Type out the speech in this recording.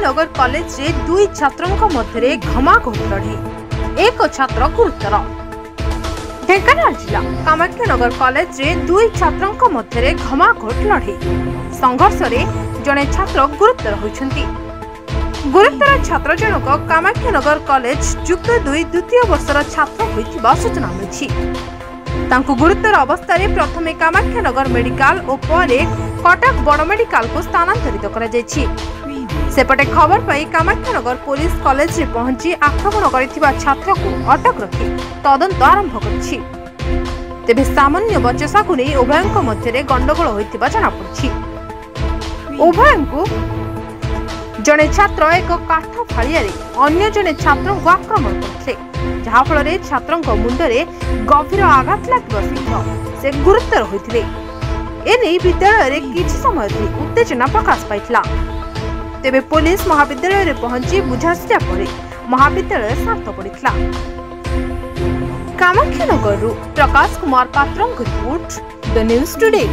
Kamakhyanagar college रे दुई छात्रों मध्य घमाघोट लड़े एक छात्र गुरुतर। ढेंकानाल जिला कामाख्यानगर कॉलेज रे दुई छात्रों मध्य घमाघोट लड़े संघर्ष रे जड़े छात्र गुरुतर होइछंती। गुरुतर छात्र जनक कामाख्यानगर कॉलेज युक्त 2 द्वितीय वर्षर छात्र होइथिबा सूचना मिछि। तांको गुरुतर अवस्था रे प्रथमे कामाख्यानगर मेडिकल और परे कटक बड़ मेडिकल को स्थानांतरित करा जायछि। सेपटे खबर पाई कामाख्यानगर पुलिस कॉलेज रे पहुंची आक्रमण करिथिबा छात्र को अटक रखी तदंत आरंभ करछि। तेबे सामान्य बचसा को नै उभयଙ୍କ मध्य गंडगोल होइथिबा जଣା पड़छि। उभयଙ୍କୁ जने छात्र एक काठ फाड़िया अन्य जने छात्र को आक्रमण करथिले, जहा फल छात्र मुंडरे गभीर आघात लगवा सहित से गुरुतर होइथिले। एने विद्यालय रे किछि समय धरि उत्तेजना प्रकाश पाइथिला। तेबे पुलिस महाविद्यालय रे पहुंची बुझासिया परे महाविद्यालय शांत पड़िथिला। कामाख्यानगर प्रकाश कुमार पात्रଙ୍କ रिपोर्ट द न्यूज टुडे।